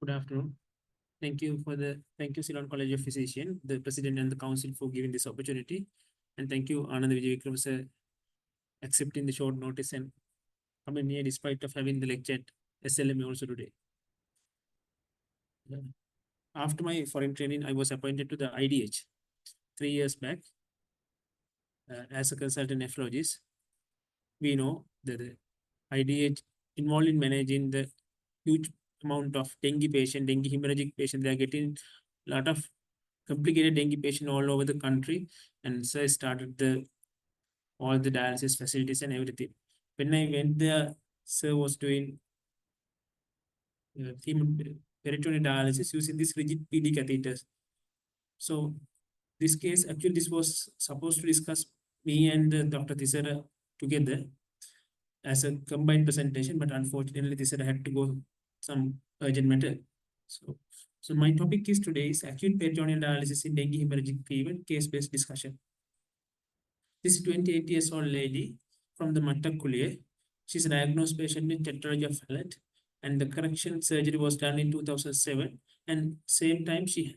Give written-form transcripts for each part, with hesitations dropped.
Good afternoon. Thank you, Ceylon College of Physicians, the President and the Council for giving this opportunity. And thank you, Anand Vijay Vikram sir, accepting the short notice and coming here despite of having the lecture at SLM also today. After my foreign training, I was appointed to the IDH 3 years back as a consultant nephrologist. We know that the IDH involved in managing the huge amount of dengue hemorrhagic patient. They are getting a lot of complicated dengue patient all over the country, and so I started all the dialysis facilities and everything. When I went there, sir was doing peritoneal dialysis using this rigid PD catheters. So this case, actually, this was supposed to discuss me and Dr. Tisera together as a combined presentation, but unfortunately, Tisera had to go some urgent matter. So my topic is today is acute peritoneal dialysis in dengue hemorrhagic fever, case-based discussion. This is 28 years old lady from the Mattakuliye. She's a diagnosed patient with tetralogy of Fallot, and the correction surgery was done in 2007. And same time she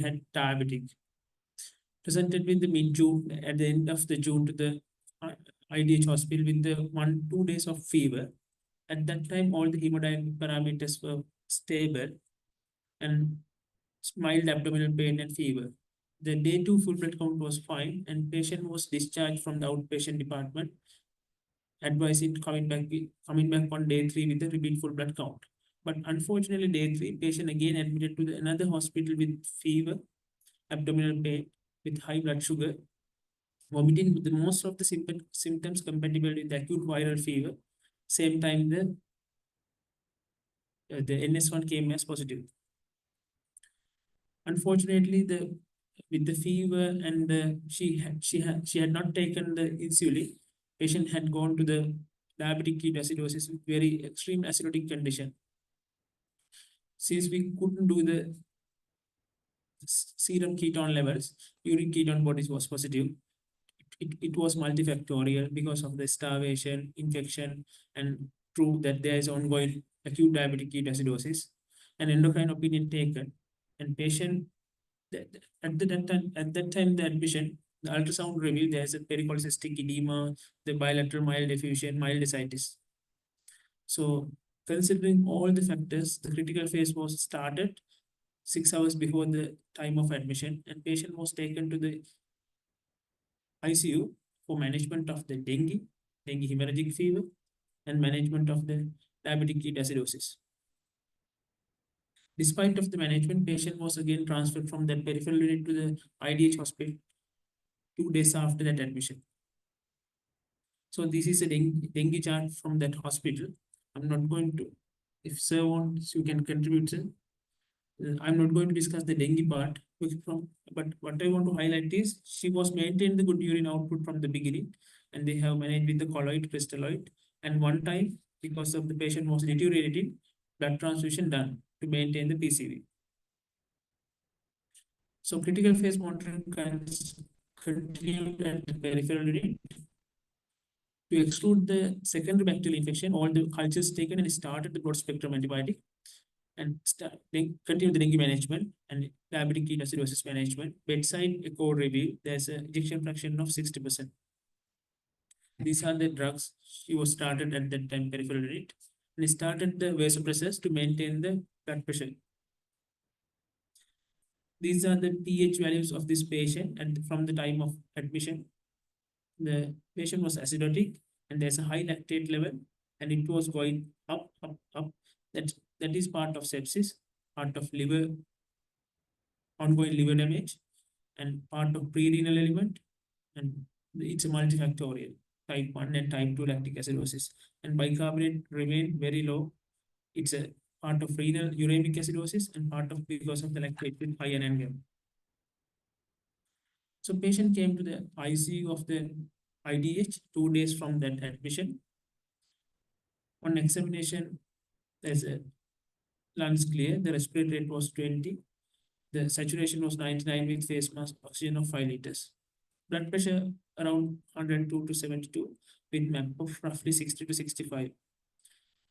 had diabetic. Presented with the mid-June, at the end of the June, to the IDH hospital with the 1-2 days of fever. At that time, all the hemodynamic parameters were stable and mild abdominal pain and fever. The day 2 full blood count was fine, and patient was discharged from the outpatient department, advising coming back on day 3 with a repeat full blood count. But unfortunately, day 3, patient again admitted to another hospital with fever, abdominal pain, with high blood sugar, vomiting with the most of the symptoms compatible with acute viral fever. Same time, the NS1 came as positive. Unfortunately, with the fever and she had not taken the insulin. Patient had gone to the diabetic ketoacidosis with very extreme acidotic condition. Since we couldn't do the serum ketone levels, uric ketone bodies was positive. It was multifactorial because of the starvation, infection, and proved that there is ongoing acute diabetic ketoacidosis. An endocrine opinion taken, and patient at that time the admission, the ultrasound revealed there is a pericholecystic edema, the bilateral mild effusion, mild ascites. So considering all the factors, the critical phase was started 6 hours before the time of admission, and patient was taken to the ICU for management of the dengue hemorrhagic fever, and management of the diabetic ketoacidosis. Despite of the management, patient was again transferred from that peripheral unit to the IDH hospital 2 days after that admission. So this is a dengue chart from that hospital. I'm not going to, if sir wants, you can contribute, sir. I'm not going to discuss the dengue part, but what I want to highlight is she was maintained the good urine output from the beginning, and they have managed with the colloid, crystalloid, and one time, because of the patient was deteriorating, blood transfusion done to maintain the PCV. So critical phase monitoring continued at the peripheral unit. To exclude the secondary bacterial infection, all the cultures taken and started the broad spectrum antibiotic, and continue the dengue management and diabetic ketoacidosis management. Bedside echo reveal there's an ejection fraction of 60%. These are the drugs she was started at that time peripheral unit, and started the vasopressors to maintain the blood pressure. These are the pH values of this patient, and from the time of admission, the patient was acidotic, and there's a high lactate level, and it was going up. That is part of sepsis, part of liver, ongoing liver damage, and part of pre-renal element, and it's a multifactorial, type 1 and type 2 lactic acidosis. And bicarbonate remain very low. It's a part of renal uremic acidosis and part of because of the lactate with high NN. So patient came to the ICU of the IDH 2 days from that admission. On examination, there's a lungs clear, the respiratory rate was 20, the saturation was 99 with face mask oxygen of 5 liters. Blood pressure around 102 to 72 with MAP of roughly 60 to 65.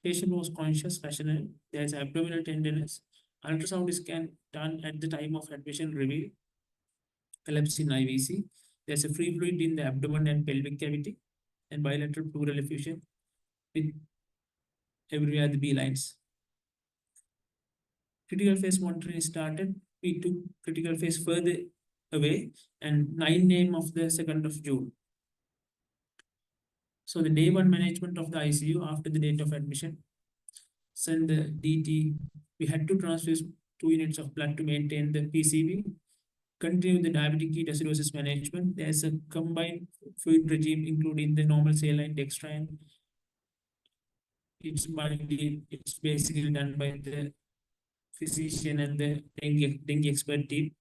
Patient was conscious, rational. There is abdominal tenderness. Ultrasound scan done at the time of admission revealed collapse in IVC. There's a free fluid in the abdomen and pelvic cavity and bilateral pleural effusion with everywhere the B lines. Critical phase monitoring started. We took critical phase further away and 9 a.m. of the 2nd of June. So the day one management of the ICU after the date of admission, send the DT, we had to transfuse 2 units of blood to maintain the PCV, continue the diabetic ketoacidosis management. There's a combined fluid regime including the normal saline, dextran. It's basically done by the physician and the dengue expert team.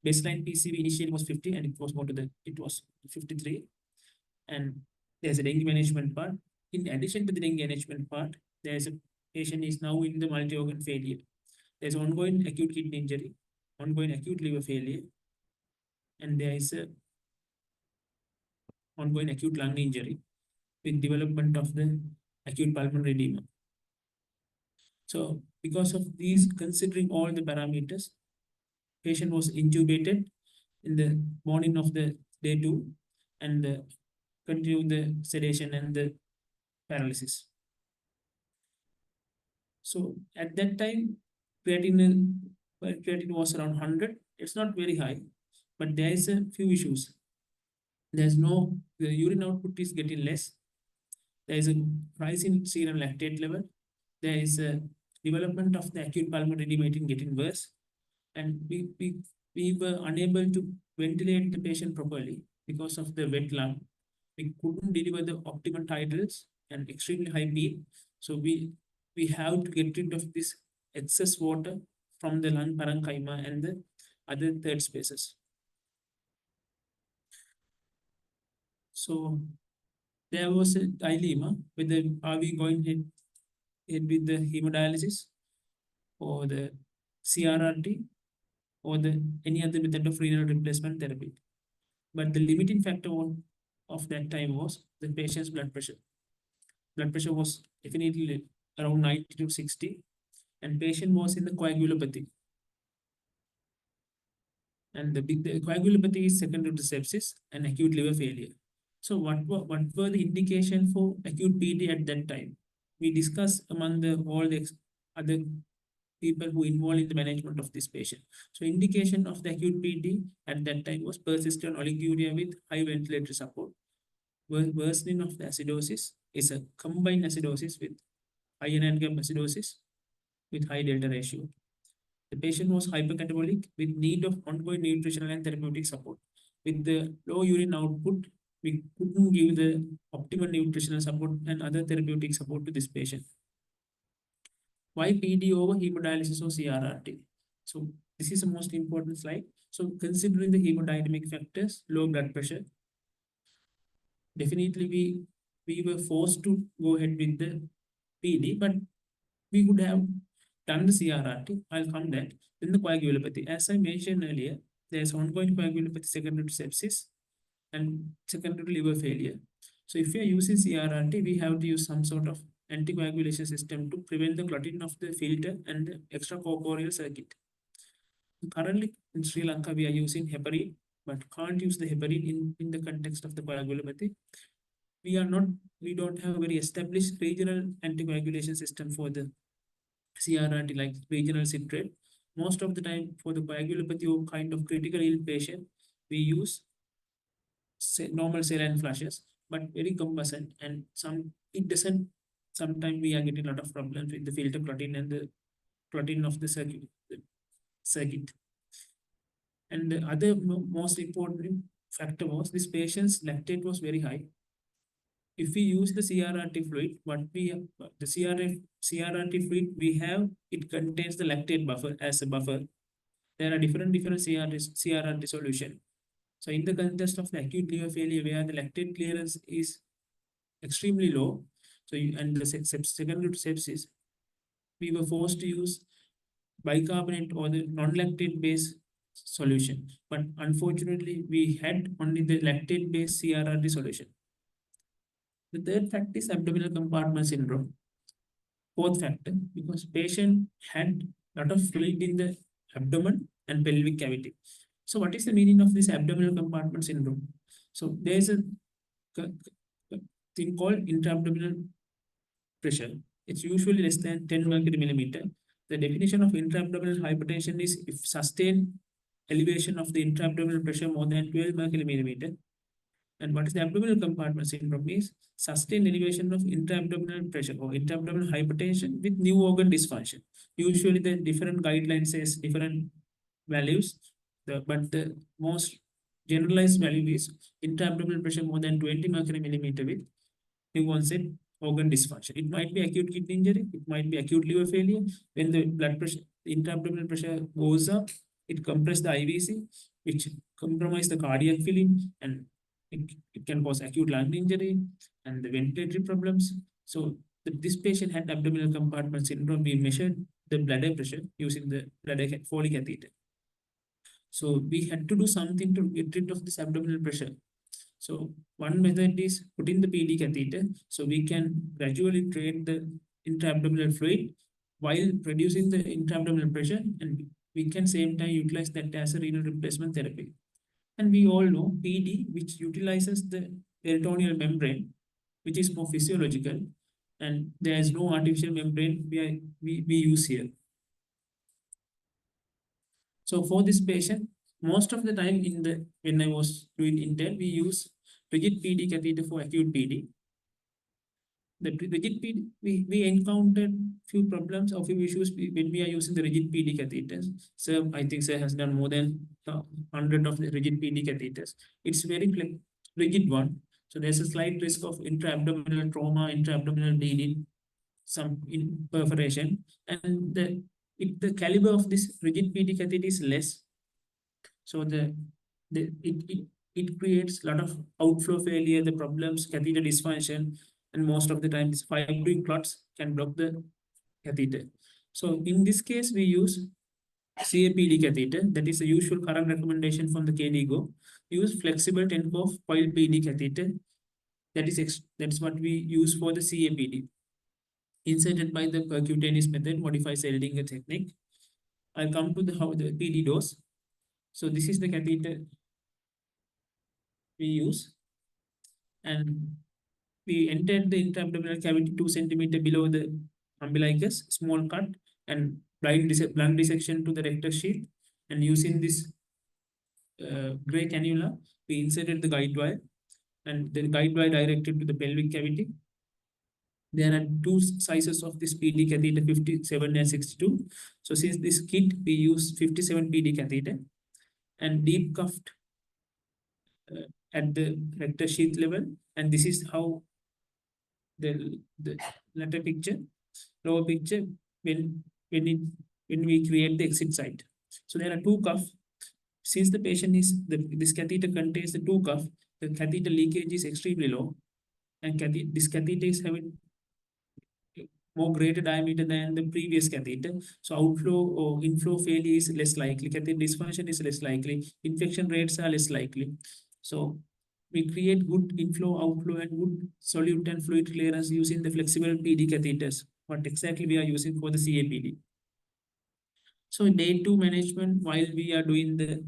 Baseline PCV initially was 50 and it was 53. And there's a dengue management part. In addition to the dengue management part, there's a patient is now in the multi-organ failure. There's ongoing acute kidney injury, ongoing acute liver failure, and there is a ongoing acute lung injury with development of the acute pulmonary edema. So because of these, considering all the parameters, patient was intubated in the morning of the day 2 and continued the sedation and the paralysis. So at that time, creatinine was around 100. It's not very high, but there is a few issues. The urine output is getting less. There is a rise in serum lactate level. There is a development of the acute pulmonary edema getting worse. And we were unable to ventilate the patient properly because of the wet lung. We couldn't deliver the optimal titles and extremely high beat. So we have to get rid of this excess water from the lung parenchyma and the other third spaces. So there was a dilemma whether are we going ahead with the hemodialysis or the CRRT or any other method of renal replacement therapy. But the limiting factor of that time was the patient's blood pressure. Blood pressure was definitely around 90 to 60, and patient was in the coagulopathy. And the coagulopathy is secondary to sepsis and acute liver failure. So what were the indication for acute PD at that time? We discussed among all the other people who involved in the management of this patient. So indication of the acute PD at that time was persistent oliguria with high ventilatory support. Worsening of the acidosis is a combined acidosis with high NN-gap acidosis with high delta ratio. The patient was hypercatabolic with need of ongoing nutritional and therapeutic support. With the low urine output, we couldn't give the optimal nutritional support and other therapeutic support to this patient. Why PD over hemodialysis or CRRT? So this is the most important slide. So considering the hemodynamic factors, low blood pressure, definitely we were forced to go ahead with the PD, but we could have done the CRRT. I'll come that. Then the coagulopathy. As I mentioned earlier, there's ongoing coagulopathy secondary to sepsis and secondary to liver failure. So if we are using CRRT, we have to use some sort of anticoagulation system to prevent the clotting of the filter and the extracorporeal circuit. Currently in Sri Lanka, we are using heparin, but can't use the heparin in the context of the coagulopathy. We don't have a very established regional anticoagulation system for the CRRT like regional citrate. Most of the time for the coagulopathy or kind of critical ill patient, we use normal saline flushes, but very cumbersome and it doesn't. Sometimes we are getting a lot of problems with the filter clotting and the clotting of the circuit. And the other most important factor was this patient's lactate was very high. If we use the CRRT fluid, the CRRT fluid we have, it contains the lactate buffer as a buffer. There are different CRRT solution. So in the context of the acute liver failure, where the lactate clearance is extremely low, and the secondary to sepsis, we were forced to use bicarbonate or the non-lactate based solution. But unfortunately, we had only the lactate based CRRT solution. The third fact is abdominal compartment syndrome. fourth factor, because patient had lot of fluid in the abdomen and pelvic cavity. So what is the meaning of this abdominal compartment syndrome? So there is a thing called intra-abdominal pressure. It's usually less than 10 mercury millimeter. The definition of intra-abdominal hypertension is if sustained elevation of the intra-abdominal pressure more than 12 mercury millimeter. And what is the abdominal compartment syndrome is sustained elevation of intra-abdominal pressure or intra-abdominal hypertension with new organ dysfunction. Usually the different guidelines says different values, but the most generalized value is intra-abdominal pressure more than 20 mercury millimeter with new onset organ dysfunction. It might be acute kidney injury, it might be acute liver failure. When the blood pressure, intra-abdominal pressure goes up, it compresses the IVC, which compromise the cardiac filling, and it can cause acute lung injury and the ventilatory problems. So this patient had abdominal compartment syndrome. We measured the bladder pressure using the bladder Foley catheter. So we had to do something to get rid of this abdominal pressure. So one method is putting the PD catheter, so we can gradually drain the intra-abdominal fluid while reducing the intra-abdominal pressure, and we can same time utilize that as a renal replacement therapy. And we all know PD, which utilizes the peritoneal membrane, which is more physiological, and there is no artificial membrane we use here. So for this patient, most of the time when I was doing intern, we use rigid PD catheter for acute PD. The rigid PD, we encountered few problems or few issues when we are using the rigid PD catheters. So I think Sir has done more than 100 of the rigid PD catheters. It's very rigid one. So there's a slight risk of intra-abdominal trauma, intra-abdominal bleeding, some perforation, and the caliber of this rigid PD catheter is less. So it creates a lot of outflow failure, the problems, catheter dysfunction, and most of the time these fibrin clots can block the catheter. So in this case, we use CAPD catheter. That is the usual current recommendation from the KDIGO. Use flexible 10-curve coil PD catheter. That's what we use for the CAPD. Inserted by the percutaneous method, modified Seldinger technique. I'll come to how the PD dose. So this is the catheter we use, and we entered the intra-abdominal cavity 2 centimeter below the umbilicus, small cut, and blunt dissection to the rectus sheath. And using this gray cannula, we inserted the guide wire, and the guide wire directed to the pelvic cavity. There are two sizes of this PD catheter, 57 and 62. So since this kit, we use 57 PD catheter and deep cuffed at the rectus sheath level. And this is how the latter picture, lower picture, when we create the exit site. So there are two cuffs. Since the patient is, this catheter contains the two cuffs, the catheter leakage is extremely low, and this catheter is having more greater diameter than the previous catheter. So outflow or inflow failure is less likely, catheter dysfunction is less likely, infection rates are less likely. So we create good inflow, outflow, and good solute and fluid clearance using the flexible PD catheters, what exactly we are using for the CAPD. So day 2 management, while we are doing the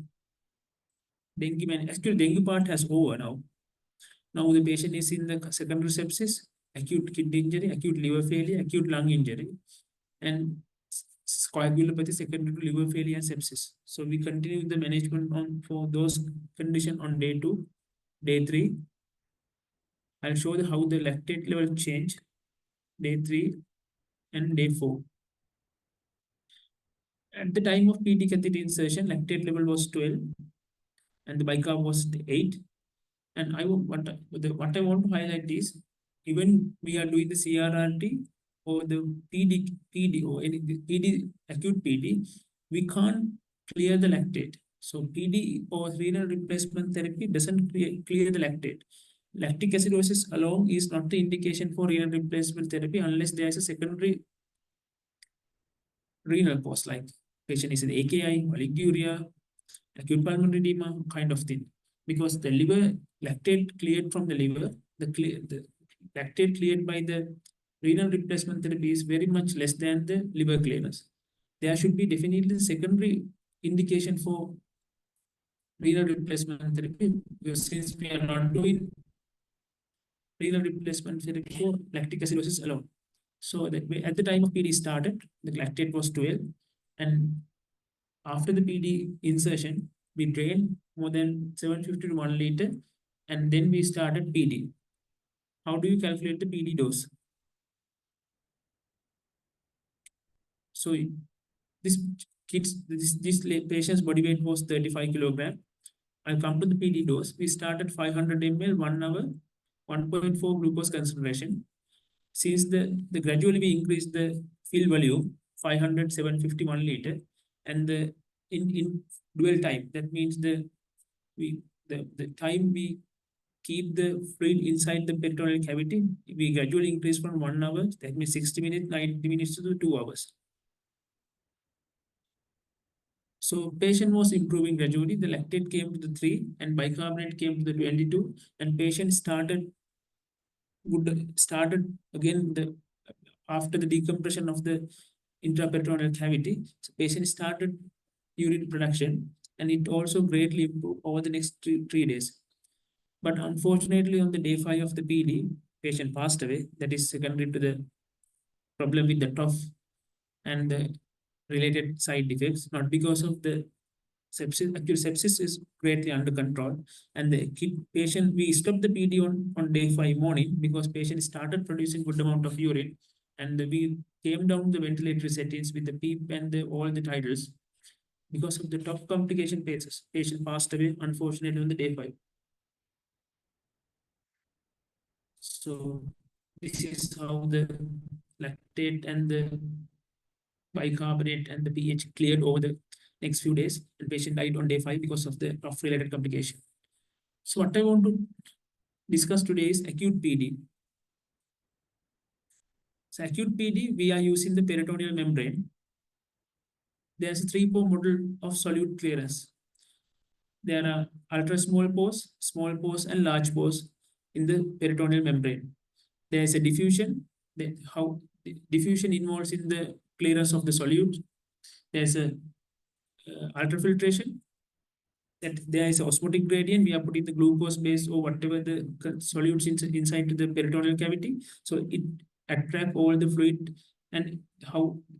dengue management, actually dengue part has over now. Now the patient is in the secondary sepsis, acute kidney injury, acute liver failure, acute lung injury, and coagulopathy secondary to liver failure and sepsis. So we continue the management for those conditions on day 2, day 3. I'll show you how the lactate level change, day 3 and day 4. At the time of PD catheter insertion, lactate level was 12 and the bicarb was 8. And what I want to highlight is, even we are doing the CRRT or the PD or any PD, acute PD, we can't clear the lactate. So PD or renal replacement therapy doesn't clear the lactate. Lactic acidosis alone is not the indication for renal replacement therapy unless there is a secondary renal cause, like patient is in AKI, oliguria, acute pulmonary edema, kind of thing. Because the liver lactate cleared from the liver, the lactate cleared by the renal replacement therapy is very much less than the liver clearance. There should be definitely secondary indication for renal replacement therapy, because since we are not doing renal replacement therapy for lactic acidosis alone. So that at the time of PD started, the lactate was 12, and after the PD insertion, we drained more than 750 to 1 liter, and then we started PD. How do you calculate the PD dose? So this patient's body weight was 35 kilogram. I'll come to the PD dose. We started 500 ml 1 hour, 1.4 glucose concentration. Since the gradually we increased the fill volume 500, 751 liter, and the in dual time, that means the time we keep the fluid inside the peritoneal cavity, we gradually increase from 1 hour, that means 60 minutes, 90 minutes to 2 hours. So patient was improving gradually. The lactate came to the 3 and bicarbonate came to the 22, and patient started again after the decompression of the intraperitoneal cavity. So patient started urine production, and it also greatly improved over the next 3 days. But unfortunately, on the day 5 of the PD, patient passed away. That is secondary to the problem with the trough and the related side effects, not because of the sepsis. Actually, sepsis is greatly under control, and the patient, we stopped the PD on day 5 morning because patient started producing good amount of urine, and we came down the ventilatory settings with the PEEP and all the titles. Because of the top complication cases, patient passed away unfortunately on the day 5. So this is how the lactate and the bicarbonate and the pH cleared over the next few days, and patient died on day 5 because of the trough related complication. So what I want to discuss today is acute PD. So acute PD, we are using the peritoneal membrane. There's a 3-pore model of solute clearance. There are ultra small pores, and large pores in the peritoneal membrane. There is a diffusion. How diffusion involves in the clearance of the solute. There's a ultrafiltration. That there is osmotic gradient. We are putting the glucose base or whatever the solutes inside to the peritoneal cavity. So it attracts all the fluid, and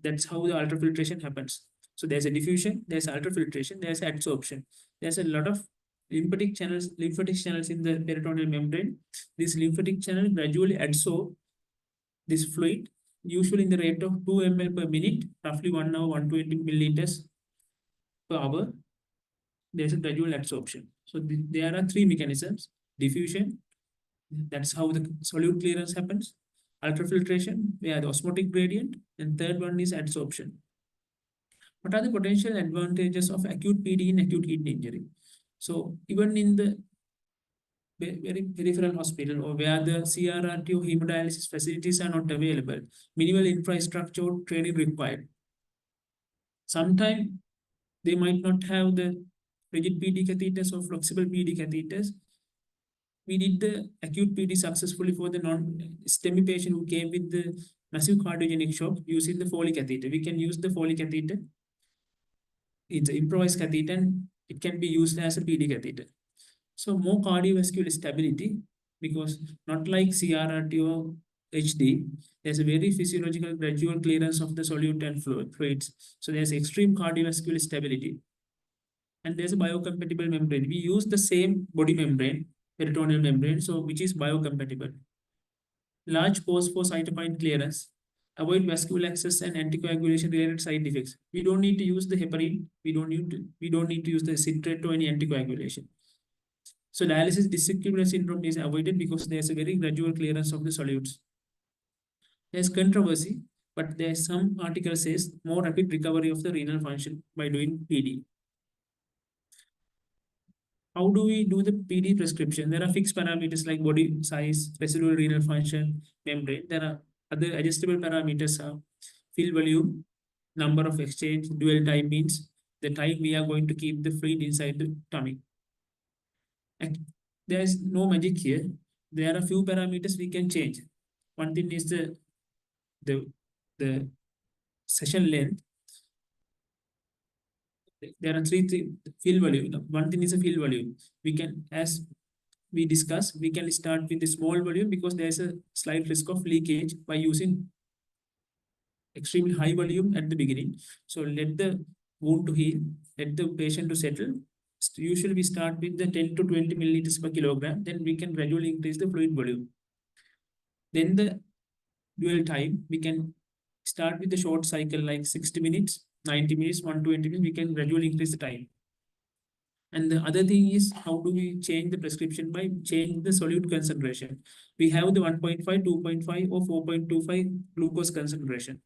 that's how the ultrafiltration happens. So there's a diffusion, there's ultrafiltration, there's adsorption. There's a lot of lymphatic channels in the peritoneal membrane. This lymphatic channel gradually adsorb this fluid, usually in the rate of 2 ml per minute, roughly 1 hour, 120 milliliters per hour. There's a gradual adsorption. So there are 3 mechanisms: diffusion, that's how the solute clearance happens; ultrafiltration, where the osmotic gradient; and third one is adsorption. What are the potential advantages of acute PD in acute kidney injury? So even in the very peripheral hospital, or where the CRRT or hemodialysis facilities are not available, minimal infrastructure or training required. Sometimes they might not have the rigid PD catheters or flexible PD catheters. We did the acute PD successfully for the non-STEMI patient who came with the massive cardiogenic shock using the Fore catheter. We can use the Fore catheter. It's an improvised catheter, and it can be used as a PD catheter. So more cardiovascular stability, because not like CRRT or HD, there's a very physiological gradual clearance of the solute and fluids. So there's extreme cardiovascular stability. And there's a biocompatible membrane. We use the same body membrane, peritoneal membrane, so which is biocompatible. Large pores for cytokine clearance. Avoid vascular access and anticoagulation related side effects. We don't need to use the heparin. We don't need to use the citrate or any anticoagulation. So dialysis disequilibrium syndrome is avoided because there's a very gradual clearance of the solutes. There's controversy, but there's some article says more rapid recovery of the renal function by doing PD. How do we do the PD prescription? There are fixed parameters like body size, residual renal function, membrane. There are other adjustable parameters are fill volume, number of exchange, dual time means the time we are going to keep the fluid inside the tummy. And there is no magic here. There are a few parameters we can change. One thing is the the session length, there are three field volume. One thing is a field volume. We can, as we discussed, we can start with the small volume because there's a slight risk of leakage by using extremely high volume at the beginning. So let the wound to heal, let the patient to settle. Usually we start with the 10 to 20 milliliters per kilogram, then we can gradually increase the fluid volume. Then the dual time, we can start with the short cycle like 60 minutes, 90 minutes, 120 minutes, we can gradually increase the time. And the other thing is, how do we change the prescription? By change the solute concentration. We have the 1.5, 2.5 or 4.25 glucose concentration.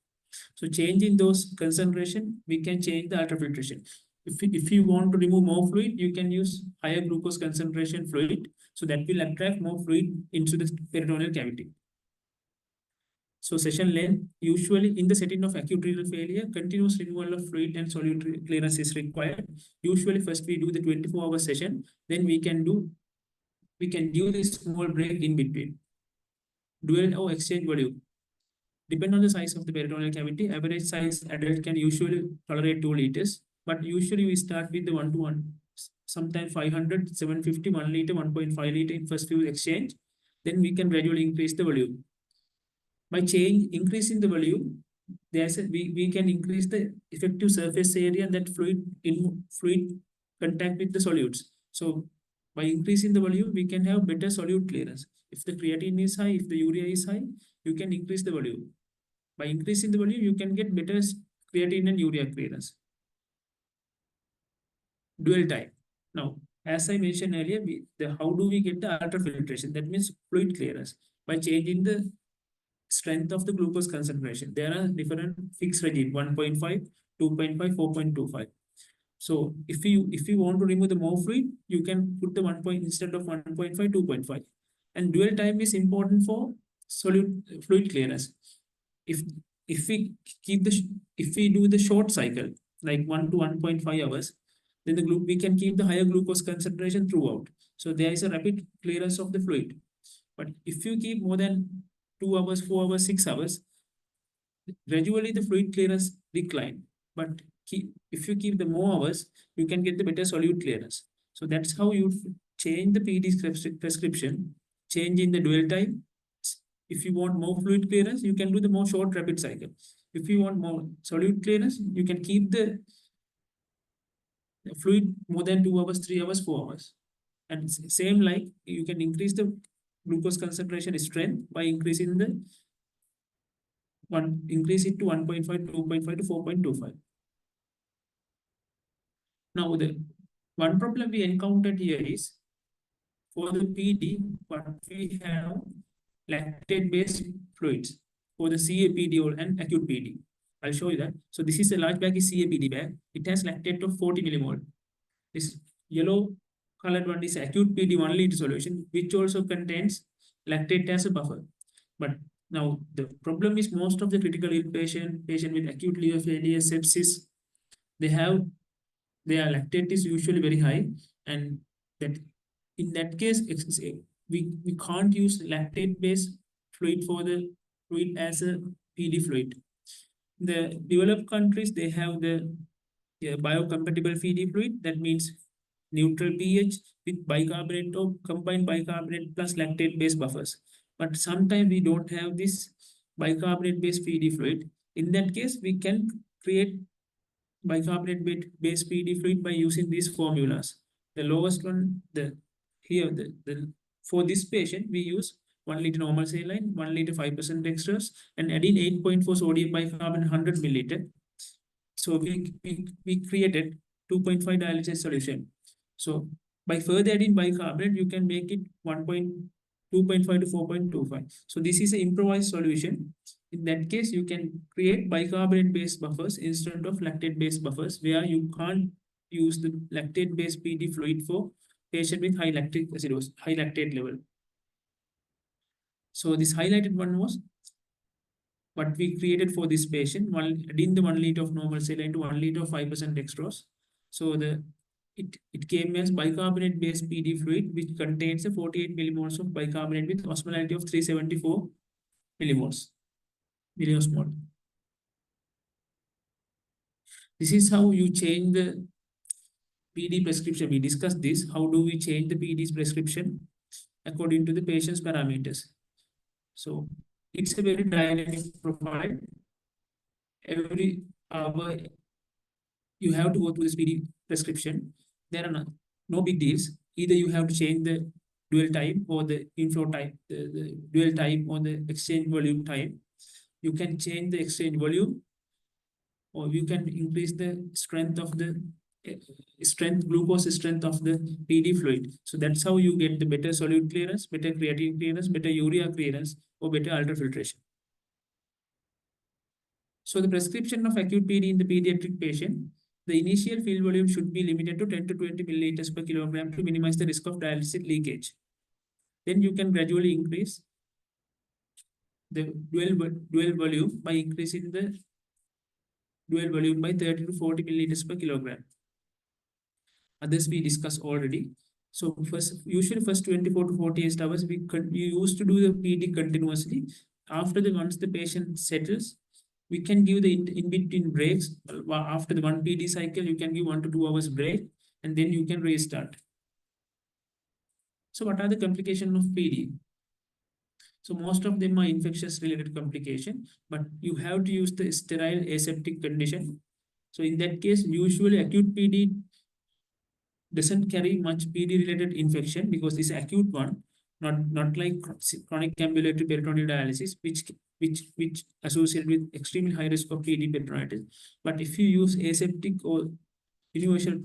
So changing those concentration, we can change the ultrafiltration. If you want to remove more fluid, you can use higher glucose concentration fluid. So that will attract more fluid into the peritoneal cavity. So session length, usually in the setting of acute renal failure, continuous removal of fluid and solute clearance is required. Usually first we do the 24-hour session, then we can give this small break in between. Dual or exchange volume. Depend on the size of the peritoneal cavity, average size adult can usually tolerate 2 liters, but usually we start with the 1-to-1, sometimes 500, 750, 1 liter, 1.5 liter in first few exchange. Then we can gradually increase the volume. By increasing the volume, we can increase the effective surface area that fluid contact with the solutes. So by increasing the volume, we can have better solute clearance. If the creatinine is high, if the urea is high, you can increase the volume. By increasing the volume, you can get better creatinine and urea clearance. Dual time. Now, as I mentioned earlier, how do we get the ultrafiltration? That means fluid clearance by changing the strength of the glucose concentration. There are different fixed regime, 1.5, 2.5, 4.25. So if you want to remove the more fluid, you can put the 1 point instead of 1.5, 2.5. And dual time is important for solute fluid clearance. If we do the short cycle, like 1 to 1.5 hours, then we can keep the higher glucose concentration throughout. So there is a rapid clearance of the fluid. But if you keep more than 2 hours, 4 hours, 6 hours, gradually the fluid clearance decline. But if you keep the more hours, you can get the better solute clearance. So that's how you change the PD prescription, change in the dual time. If you want more fluid clearance, you can do the more short rapid cycle. If you want more solute clearance, you can keep the fluid more than 2 hours, 3 hours, 4 hours. And same like you can increase the glucose concentration strength by increasing increase it to 1.5, 2.5 to 4.25. Now the one problem we encountered here is for the PD, what we have lactate-based fluids for the CAPD and acute PD. I'll show you that. So this is a large bag is CAPD bag. It has lactate of 40 millimole. This yellow colored one is acute PD 1 liter solution, which also contains lactate as a buffer. But now the problem is most of the critical ill patient with acute liver failure, sepsis, their lactate is usually very high, and that in that case we can't use lactate based fluid for the fluid as a PD fluid. The developed countries, they have the biocompatible PD fluid, that means neutral pH with bicarbonate or combined bicarbonate plus lactate based buffers. But sometimes we don't have this bicarbonate based PD fluid. In that case, we can create bicarbonate based PD fluid by using these formulas. The lowest one, for this patient, we use 1 liter normal saline, 1 liter 5% dextrose, and adding 8.4 sodium bicarbonate 100 milliliter. So we created 2.5 dialysis solution. So by further adding bicarbonate, you can make it 2.5 to 4.25. So this is an improvised solution. In that case, you can create bicarbonate-based buffers instead of lactate-based buffers, where you can't use the lactate-based PD fluid for patient with high lactic acidosis, high lactate level. So this highlighted one was what we created for this patient, adding the 1 liter of normal saline to 1 liter of 5% dextrose. So it came as bicarbonate-based PD fluid, which contains a 48 millimoles of bicarbonate with osmolality of 374 millimoles. milliosmol. This is how you change the PD prescription. We discussed this. How do we change the PD's prescription according to the patient's parameters? So it's a very dynamic profile. Every hour you have to go through this PD prescription. There are no big deals. Either you have to change the dual type or the inflow type, the dual type or the exchange volume type. You can change the exchange volume, or you can increase the strength of the glucose strength of the PD fluid. So that's how you get the better solute clearance, better creatine clearance, better urea clearance, or better ultrafiltration. So the prescription of acute PD in the pediatric patient, the initial field volume should be limited to 10 to 20 milliliters per kilogram to minimize the risk of dialysis leakage. Then you can gradually increase the dual volume by increasing the dual volume by 30 to 40 milliliters per kilogram. Others we discussed already. So usually first 24 to 48 hours, we used to do the PD continuously. After once the patient settles, we can give the in between breaks. After the one PD cycle, you can give 1 to 2 hours break, and then you can restart. So what are the complications of PD? So most of them are infectious related complication, but you have to use the sterile aseptic condition. So in that case, usually acute PD doesn't carry much PD related infection because it's acute one, not like chronic ambulatory peritoneal dialysis, which associated with extremely high risk of PD peritonitis. But if you use aseptic or universal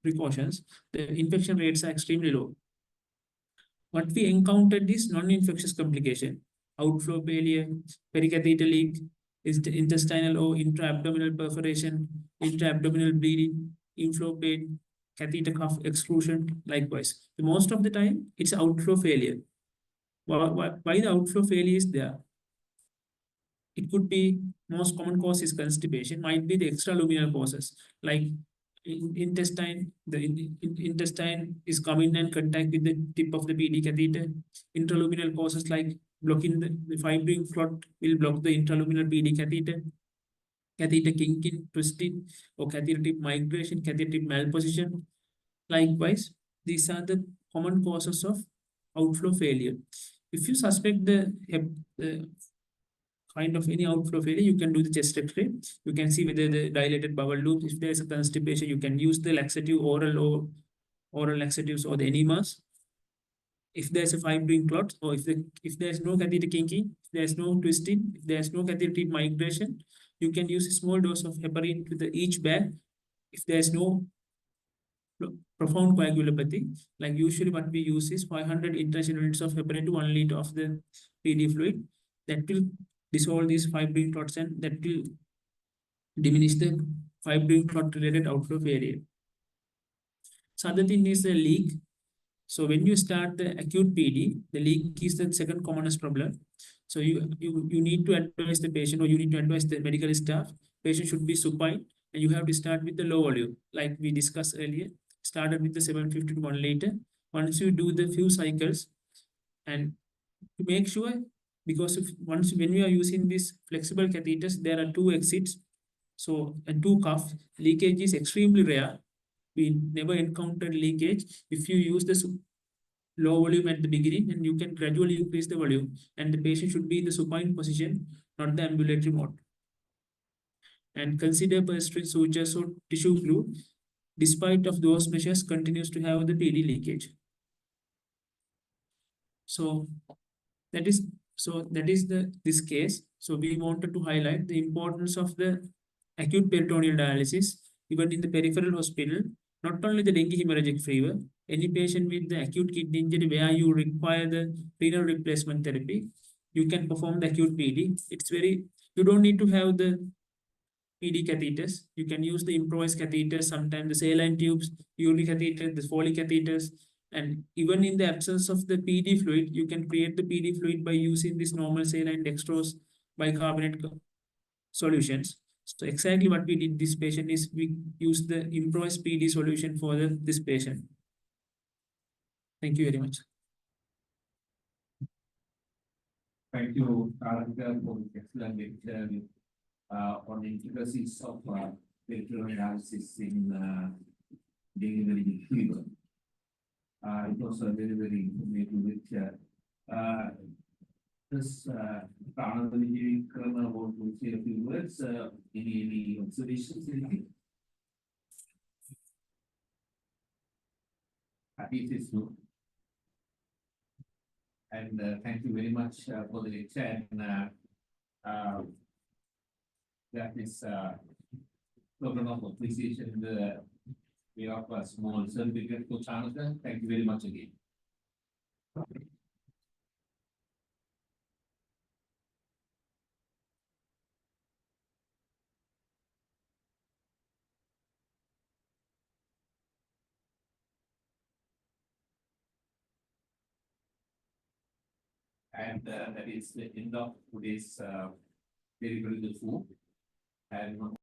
precautions, the infection rates are extremely low. What we encountered is non-infectious complication, outflow failure, pericatheter leak, intestinal or intra-abdominal perforation, intra-abdominal bleeding, inflow pain, catheter cuff exclusion, likewise. The most of the time, it's outflow failure. Why the outflow failure is there? It could be most common cause is constipation, might be the extraluminal causes like intestine. The intestine is coming and contact with the tip of the PD catheter. Intraluminal causes like blocking the fibrin clot will block the intraluminal PD catheter. Catheter kinking, twisting, or catheter tip migration, catheter tip malposition. Likewise, these are the common causes of outflow failure. If you suspect the kind of any outflow failure, you can do the chest X-ray. You can see whether the dilated bowel loop. If there is a constipation, you can use the laxative oral laxatives or the enemas. If there's a fibrin clot, or if there's no catheter kinking, if there's no twisting, if there's no catheter tip migration, you can use a small dose of heparin with each bag. If there's no profound coagulopathy, like usually what we use is 500 international units of heparin to 1 liter of the PD fluid. That will dissolve these fibrin clots and that will diminish the fibrin clot related outflow failure. So other thing is the leak. So when you start the acute PD, the leak is the second commonest problem. So you need to advise the patient, or you need to advise the medical staff. Patient should be supine, and you have to start with the low volume, like we discussed earlier. Started with the 750 to 1 liter. Once you do the few cycles, and to make sure, because when you are using these flexible catheters, there are 2 exits, so and 2 cuffs. Leakage is extremely rare. We never encountered leakage if you use this low volume at the beginning, and you can gradually increase the volume, and the patient should be in the supine position, not the ambulatory mode. And consider periphery sutures or tissue glue, despite of those measures, continues to have the PD leakage. So that is this case. So we wanted to highlight the importance of the acute peritoneal dialysis, even in the peripheral hospital. Not only the dengue hemorrhagic fever, any patient with the acute kidney injury where you require the renal replacement therapy, you can perform the acute PD. You don't need to have the PD catheters. You can use the improvised catheters, sometimes the saline tubes, UV catheter, the Fore catheters. And even in the absence of the PD fluid, you can create the PD fluid by using this normal saline dextrose bicarbonate solutions. So exactly what we did this patient is we used the improvised PD solution for this patient. Thank you very much. Thank you, Chanaka, for the excellent lecture on the intricacies of peritoneal dialysis in dengue hemorrhagic fever. It was a very, very informative lecture. Just Chanaka, about to say a few words. Any observations? Anything? Happy to know. And thank you very much for the lecture. And that is token of appreciation in the way of a small certificate for Chanaka. Thank you very much again. And that is the end of today's very, very good food. And